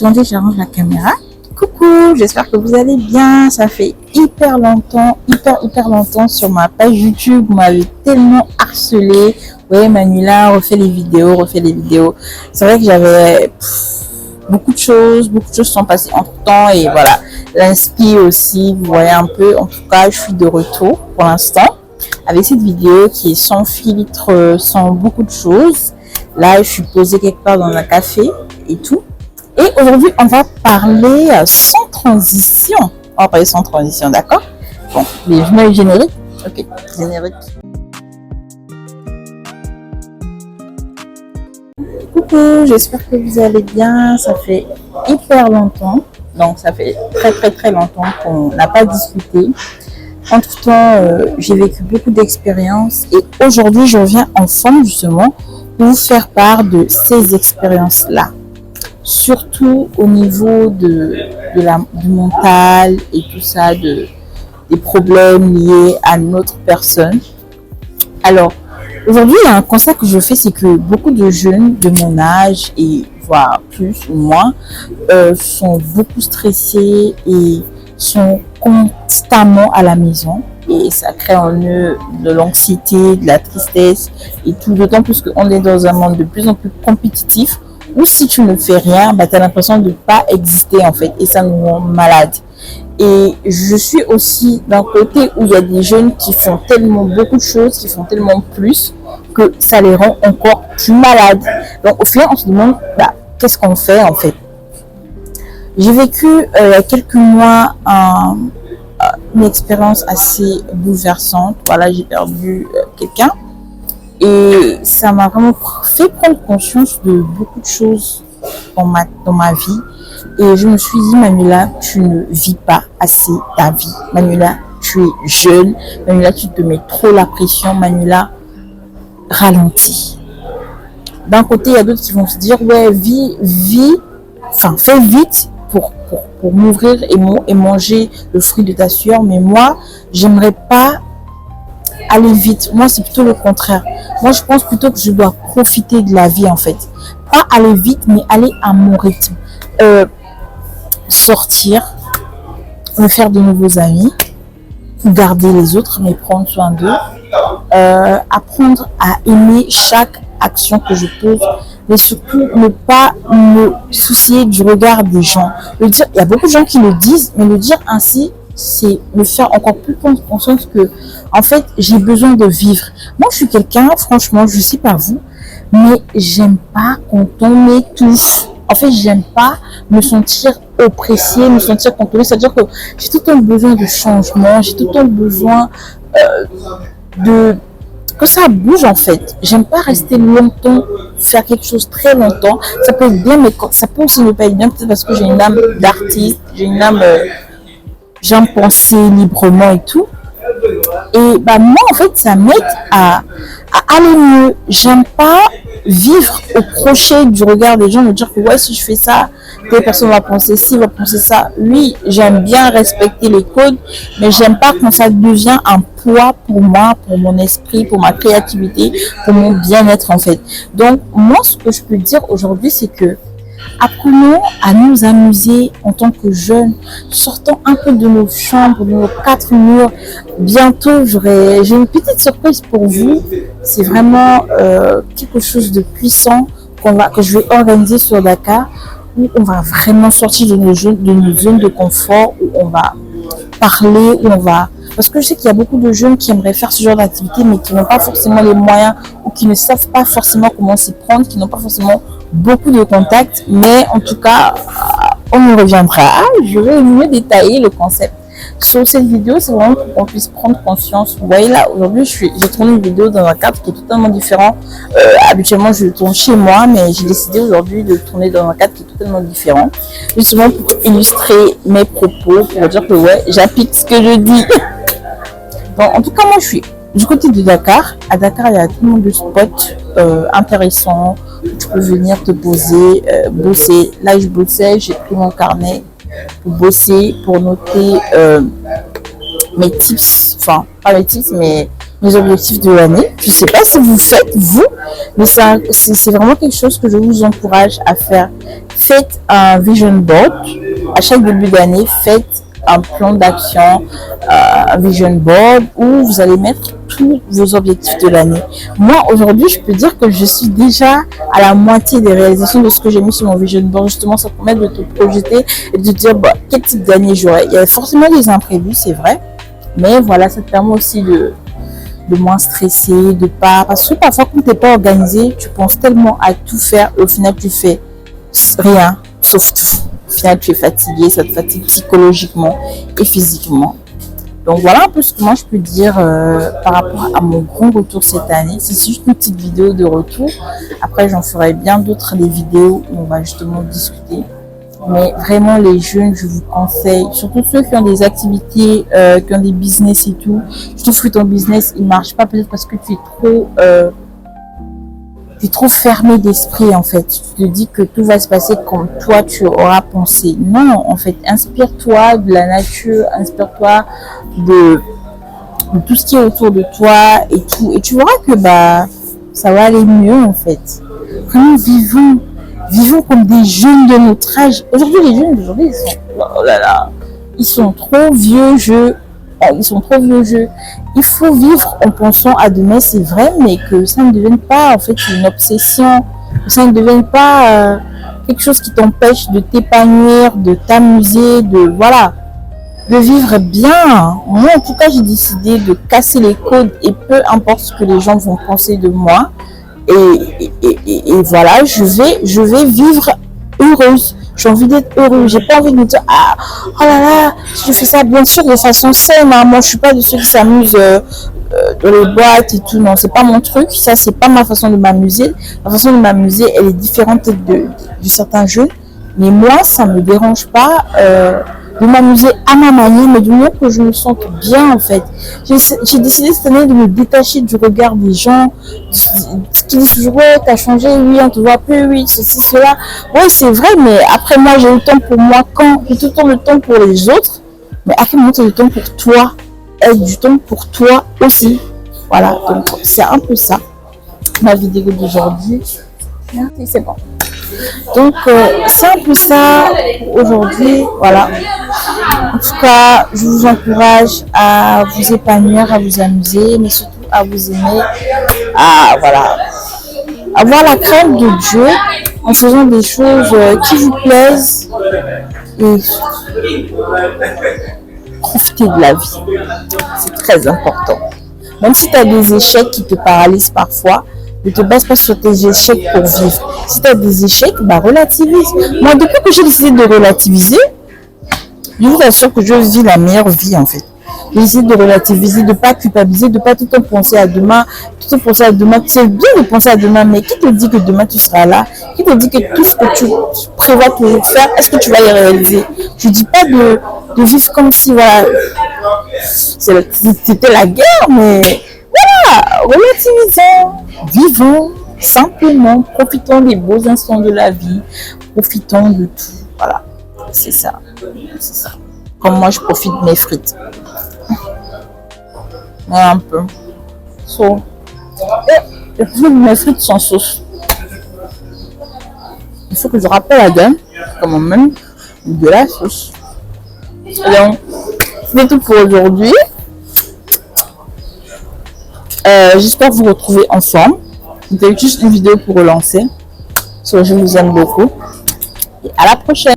Attendez, j'arrange la caméra. Coucou, j'espère que vous allez bien. Ça fait hyper longtemps sur ma page YouTube. Vous m'avez tellement harcelé. Ouais, Manuela, refais les vidéos. C'est vrai que j'avais beaucoup de choses sont passées entre temps et voilà. L'inspi aussi, vous voyez un peu. En tout cas, je suis de retour pour l'instant avec cette vidéo qui est sans filtre, sans beaucoup de choses. Là, je suis posée quelque part dans un café et tout. Et aujourd'hui, on va parler sans transition. On va parler sans transition, d'accord? Bon, je mets le générique. Ok, générique. Coucou, j'espère que vous allez bien. Ça fait hyper longtemps. Donc, ça fait très longtemps qu'on n'a pas discuté. Entre-temps, j'ai vécu beaucoup d'expériences. Et aujourd'hui, je reviens en forme justement pour vous faire part de ces expériences-là. Surtout au niveau du mental et tout ça, des problèmes liés à notre personne. Alors, aujourd'hui, il y a un constat que je fais, c'est que beaucoup de jeunes de mon âge, et voire plus ou moins, sont beaucoup stressés et sont constamment à la maison. Et ça crée en eux de l'anxiété, de la tristesse et tout, d'autant plus qu'on est dans un monde de plus en plus compétitif. Ou si tu ne fais rien, tu as l'impression de ne pas exister en fait et ça nous rend malade. Et je suis aussi d'un côté où il y a des jeunes qui font tellement beaucoup de choses, qui font tellement plus que ça les rend encore plus malades. Donc au final, on se demande qu'est-ce qu'on fait en fait. J'ai vécu il y a quelques mois une expérience assez bouleversante. Voilà, j'ai perdu quelqu'un. Et ça m'a vraiment fait prendre conscience de beaucoup de choses dans ma vie. Et je me suis dit, Manuela, tu ne vis pas assez ta vie. Manuela, tu es jeune. Manuela, tu te mets trop la pression. Manuela, ralentis. D'un côté, il y a d'autres qui vont se dire, ouais, fais vite pour m'ouvrir et manger le fruit de ta sueur. Mais moi, j'aimerais pas aller vite. Moi, c'est plutôt le contraire. Moi, je pense plutôt que je dois profiter de la vie, en fait. Pas aller vite, mais aller à mon rythme. Sortir, me faire de nouveaux amis, garder les autres, mais prendre soin d'eux. Apprendre à aimer chaque action que je pose, mais surtout ne pas me soucier du regard des gens. Il y a beaucoup de gens qui le disent, mais le dire ainsi, c'est me faire encore plus prendre conscience que, en fait, j'ai besoin de vivre. Moi, je suis quelqu'un, franchement, je sais pas vous, mais j'aime pas quand on m'étouffe. En fait, j'aime pas me sentir oppressée, me sentir contrôlée. C'est-à-dire que j'ai tout le temps besoin de changement, j'ai tout le temps besoin que ça bouge, en fait. J'aime pas rester longtemps, faire quelque chose très longtemps. Ça peut être bien, mais ça peut aussi ne pas être bien, peut-être parce que j'ai une âme d'artiste, j'ai une âme... j'aime penser librement et tout. Et moi, en fait, ça m'aide à aller mieux. J'aime pas vivre au crochet du regard des gens, me dire que ouais, si je fais ça, telle personne va penser ci, va penser ça. Oui, j'aime bien respecter les codes, mais j'aime pas quand ça devient un poids pour moi, pour mon esprit, pour ma créativité, pour mon bien-être en fait. Donc, moi, ce que je peux dire aujourd'hui, c'est que apprenons à nous amuser en tant que jeunes, sortons un peu de nos chambres, de nos quatre murs. Bientôt, j'ai une petite surprise pour vous. C'est vraiment quelque chose de puissant que je vais organiser sur Dakar, où on va vraiment sortir de nos zones de confort, où on va parler, où on va... Parce que je sais qu'il y a beaucoup de jeunes qui aimeraient faire ce genre d'activité, mais qui n'ont pas forcément les moyens ou qui ne savent pas forcément comment s'y prendre, qui n'ont pas forcément beaucoup de contacts. Mais en tout cas, on y reviendra. Je vais mieux détailler le concept. Sur cette vidéo, c'est vraiment pour qu'on puisse prendre conscience. Vous voyez là, aujourd'hui, j'ai tourné une vidéo dans un cadre qui est totalement différent. Habituellement, je tourne chez moi, mais j'ai décidé aujourd'hui de tourner dans un cadre qui est totalement différent. Justement pour illustrer mes propos, pour dire que ouais, j'applique ce que je dis. Bon, en tout cas, moi, je suis du côté de Dakar. À Dakar, il y a tellement de spots intéressants où tu peux venir te poser, bosser. Là, je bossais, j'ai pris mon carnet pour bosser, pour noter mes tips. Enfin, pas mes tips, mais mes objectifs de l'année. Je ne sais pas si vous faites, vous, mais c'est vraiment quelque chose que je vous encourage à faire. Faites un vision board. À chaque début d'année, faites un plan d'action, un vision board où vous allez mettre tous vos objectifs de l'année. Moi, aujourd'hui, je peux dire que je suis déjà à la moitié des réalisations de ce que j'ai mis sur mon vision board. Justement, ça permet de te projeter et de te dire quel type d'année j'aurai. Il y a forcément des imprévus, c'est vrai. Mais voilà, ça te permet aussi de moins stresser, de pas... Parce que parfois, quand tu n'es pas organisé, tu penses tellement à tout faire et au final, tu fais rien, sauf tout. Au final, tu es fatigué, ça te fatigue psychologiquement et physiquement. Donc, voilà un peu ce que moi, je peux dire par rapport à mon grand retour cette année. C'est juste une petite vidéo de retour. Après, j'en ferai bien d'autres, des vidéos où on va justement discuter. Mais vraiment, les jeunes, je vous conseille, surtout ceux qui ont des activités, qui ont des business et tout. Je trouve que ton business, il marche pas peut-être parce que tu es trop fermé d'esprit, en fait. Tu te dis que tout va se passer comme toi, tu auras pensé. Non, en fait, inspire-toi de la nature, inspire-toi de tout ce qui est autour de toi et tout. Et tu verras que ça va aller mieux, en fait. Vraiment, vivons comme des jeunes de notre âge. Aujourd'hui, les jeunes d'aujourd'hui, ils sont trop vieux jeux. Ils sont trop vieux jeux. Il faut vivre en pensant à demain, c'est vrai, mais que ça ne devienne pas en fait une obsession, que ça ne devienne pas quelque chose qui t'empêche de t'épanouir, de t'amuser, de vivre bien. Moi, en tout cas, j'ai décidé de casser les codes et peu importe ce que les gens vont penser de moi. Et voilà, je vais vivre heureuse. J'ai envie d'être heureuse. J'ai pas envie de me dire, oh là là, si je fais ça, bien sûr, de façon saine. Hein. Moi, je suis pas de ceux qui s'amusent dans les boîtes et tout. Non, c'est pas mon truc. Ça, c'est pas ma façon de m'amuser. Ma façon de m'amuser, elle est différente de certains jeunes. Mais moi, ça me dérange pas de m'amuser à ma manière, mais du moment que je me sente bien, en fait. J'ai décidé cette année de me détacher du regard des gens qui disent toujours, ouais, t'as changé, oui, on te voit plus, oui, ceci, cela. Oui, c'est vrai, mais après, moi, j'ai le temps pour moi quand j'ai tout le temps le temps pour les autres, mais à quel moment tu as le temps pour toi, et du temps pour toi aussi. Voilà, donc c'est un peu ça, ma vidéo d'aujourd'hui. C'est bon. Donc, c'est un peu ça aujourd'hui. Voilà. En tout cas, je vous encourage à vous épanouir, à vous amuser, mais surtout à vous aimer, à avoir la crainte de Dieu en faisant des choses qui vous plaisent et profiter de la vie. C'est très important. Même si tu as des échecs qui te paralysent parfois, ne te base pas sur tes échecs pour vivre. Si tu as des échecs, relativise. Moi, depuis que j'ai décidé de relativiser, je vous assure que je vis la meilleure vie, en fait. J'ai décidé de relativiser, de ne pas culpabiliser, de ne pas tout le temps penser à demain. Tout le temps penser à demain. C'est bien de penser à demain, mais qui te dit que demain tu seras là? Qui te dit que tout ce que tu prévois toujours faire, est-ce que tu vas y réaliser? Je ne dis pas de vivre comme si, c'était la guerre, mais relativisons, vivons simplement, profitons des beaux instants de la vie, profitons de tout. Voilà, c'est ça. Comme moi, je profite de mes frites. Un peu. Mes frites sans sauce. Il faut que je rappelle à dame, comme même, de la sauce. Donc, c'est tout pour aujourd'hui. J'espère vous retrouver ensemble. C'était juste une vidéo pour relancer. Je vous aime beaucoup. Et à la prochaine.